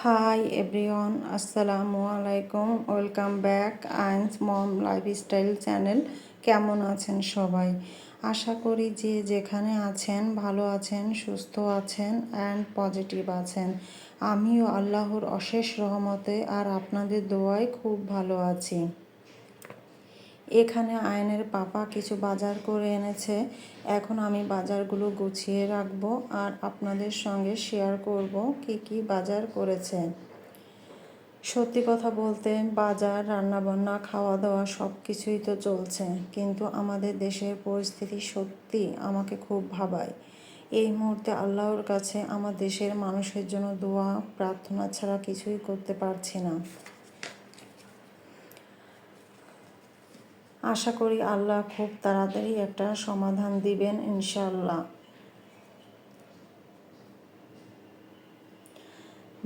High everyone, আসসালামু আলাইকুম। Welcome back আইন্স মম লাইফস্টাইল চ্যানেল। কেমন আছেন সবাই? আশা করি যে যেখানে আছেন ভালো আছেন, সুস্থ আছেন অ্যান্ড পজিটিভ আছেন। আমিও আল্লাহর অশেষ রহমতে আর আপনাদের দোয়ায় খুব ভালো আছি। এখানে আয়নের পাপা কিছু বাজার করে এনেছে। এখন আমি বাজারগুলো গুছিয়ে রাখবো আর আপনাদের সঙ্গে শেয়ার করব কি কি বাজার করেছে। সত্যি কথা বলতে বাজার, রান্নাবান্না, খাওয়া দাওয়া সব কিছুই তো চলছে, কিন্তু আমাদের দেশের পরিস্থিতি সত্যি আমাকে খুব ভাবায়। এই মুহূর্তে আল্লাহর কাছে আমার দেশের মানুষের জন্য দোয়া প্রার্থনা ছাড়া কিছুই করতে পারছি না। আশা করি আল্লাহ খুব তাড়াতাড়ি একটা সমাধান দিবেন ইনশাআল্লাহ।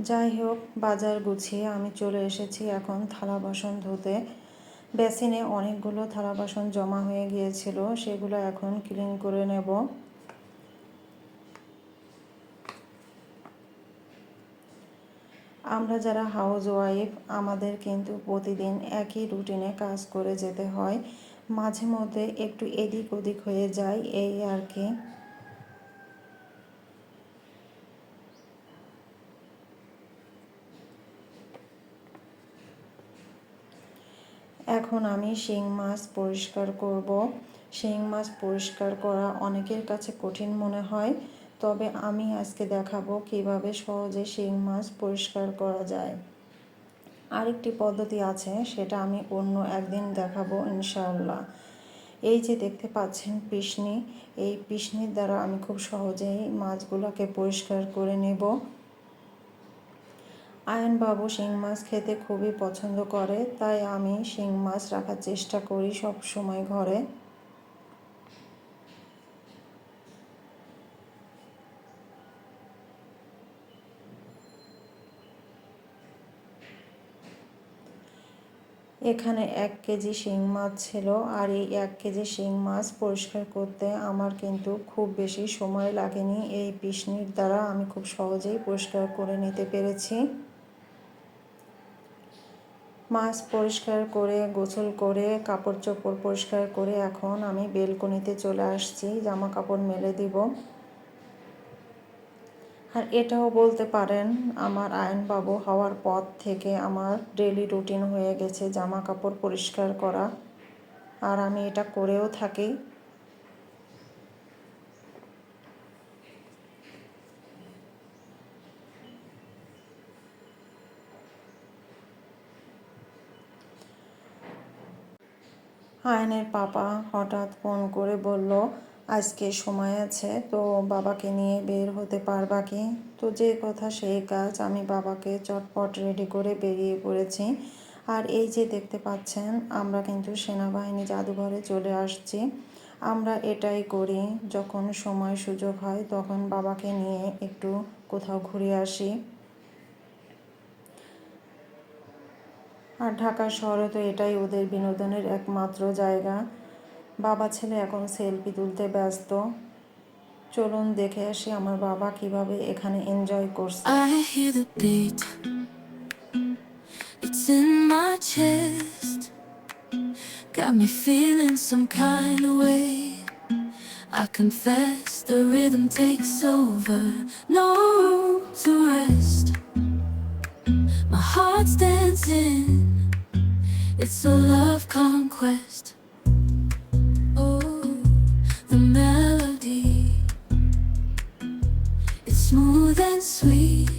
যাই হোক, বাজার গুছিয়ে আমি চলে এসেছি এখন থালা বাসন ধুতে। বেসিনে অনেকগুলো থালা বাসন জমা হয়ে গিয়েছিল, সেগুলো এখন ক্লিন করে নেব। আমরা যারা হাউস ওয়াইফ, আমাদের কিন্তু প্রতিদিন একই রুটিনে কাজ করে যেতে হয়। মাঝে মধ্যে একটু এদিক ওদিক হয়ে যায়, এই আর কি। এখন আমি শিং মাছ পরিষ্কার করব। শিং মাছ পরিষ্কার করা অনেকের কাছে কঠিন মনে হয়, তবে আমি আজকে দেখাবো কিভাবে সহজে শিং মাছ পরিষ্কার করা যায়। আরেকটি পদ্ধতি আছে, সেটা আমি অন্য একদিন দেখাবো ইনশাআল্লাহ। এই যে দেখতে পাচ্ছেন পিশনি, এই পিশনির দ্বারা আমি খুব সহজেই মাছগুলোকে পরিষ্কার করে নেব। আয়ন বাবু শিং মাছ খেতে খুবই পছন্দ করে, তাই আমি শিং মাছ রাখার চেষ্টা করি সব সময় ঘরে। এখানে 1 কেজি শিং মাছ ছিল, আর এই 1 কেজি শিং মাছ পরিষ্কার করতে আমার কিন্তু খুব বেশি সময় লাগেনি। এই পিশনির দ্বারা আমি খুব সহজেই পরিষ্কার করে নিতে পেরেছি। মাছ পরিষ্কার করে, গোসল করে, কাপড় চোপড় পরিষ্কার করে এখন আমি বেলকনিতে চলে আসছি, জামা কাপড় মেলে দিব। আর এটাও বলতে পারেন আমার আয়নবাবু হওয়ার পর থেকে আমার ডেইলি রুটিন হয়ে গেছে জামা কাপড় পরিষ্কার করা, আর আমি এটা করেও থাকি। আয়নের পাপা হঠাৎ ফোন করে বলল আজকে সময় আছে, তো বাবাকে নিয়ে বের হতে পারবা কি? তো যে কথা সেই কাজ, আমি বাবাকে চটপট রেডি করে বেরিয়ে পড়েছি। আর এই যে দেখতে পাচ্ছেন, আমরা কিন্তু সেনাবাহিনী জাদুঘরে চলে আসছি। আমরা এটাই করি, যখন সময় সুযোগ হয় তখন বাবাকে নিয়ে একটু কোথাও ঘুরে আসি। আর ঢাকা শহরে তো এটাই ওদের বিনোদনের একমাত্র জায়গা। বাবা ছেলে এখন সেলফি তুলতে ব্যস্ত। চলুন দেখে আসি আমার বাবা কিভাবে এখানে এনজয় করছে। I hear the beat, it's in my chest, got me feeling some kind of way. I confess the rhythm takes over, no room to rest. My heart's dancing, it's a love conquest. Oh, the melody, it's smooth and sweet,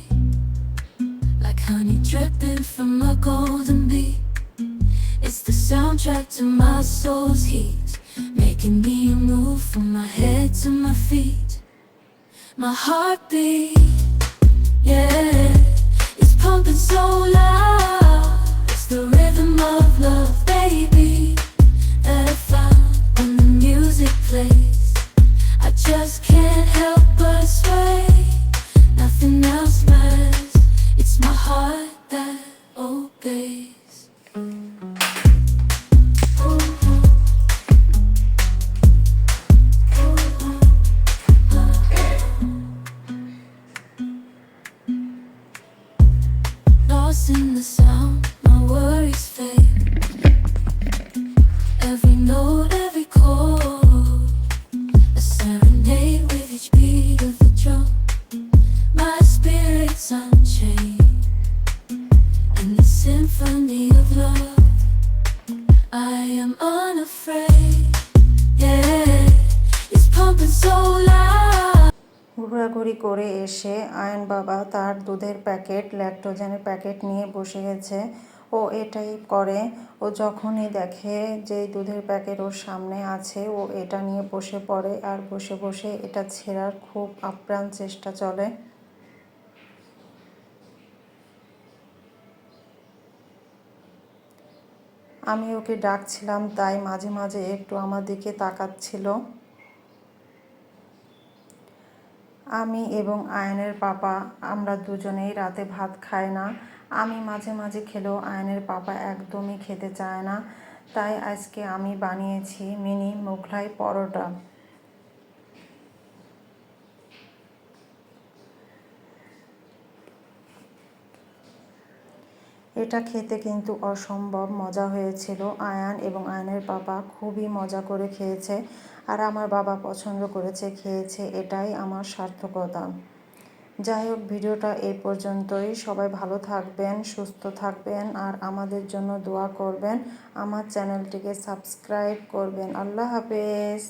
like honey dripping from a golden bee. It's the soundtrack to my soul's heat, making me move from my head to my feet. My heartbeat, yeah, it's pumping so loud. It's the rhythm of love, baby, that I found when the music plays. I just can't help but sway. Nothing else matters, it's my heart that obeys. lost in the sound, my worries fade. Every note, every chord, a serenade with each beat of the drum. My spirit's unchained in the symphony of love. I am unafraid, yeah, it's pumping so loud. ঘোরাঘুরি করে এসে ion বাবা তার দুধের packet, ল্যাকটোজেনের packet নিয়ে বসে গেছে। ও এটাই করে, ও যখনই দেখে যে দুধের প্যাকেট ওর সামনে আছে ও এটা নিয়ে বসে পড়ে আর বসে বসে এটা ছেঁড়ার খুব আপ্রাণ চেষ্টা চলে। আমি ওকে ডাকছিলাম তাই মাঝে মাঝে একটু আমার দিকে তাকাচ্ছিল। আমি এবং আয়নের পাপা আমরা দুজনেই রাতে ভাত খাই না। আমি মাঝে মাঝে খেলেও আয়নের পাপা একদমই খেতে চায় না। তাই আজকে আমি বানিয়েছি মিনি মোগলাই পরোটা। এটা খেতে কিন্তু অসম্ভব মজা হয়েছিল। আয়ান এবং আয়নের পাপা খুবই মজা করে খেয়েছে আর আমার বাবা পছন্দ করেছে, খেয়েছে, এটাই আমার সার্থকতা। যাই হোক, ভিডিওটা এই পর্যন্তই। সবাই ভালো থাকবেন, সুস্থ থাকবেন আর আমাদের জন্য দোয়া করবেন। আমার চ্যানেলটিকে সাবস্ক্রাইব করবেন। আল্লাহ হাফেজ।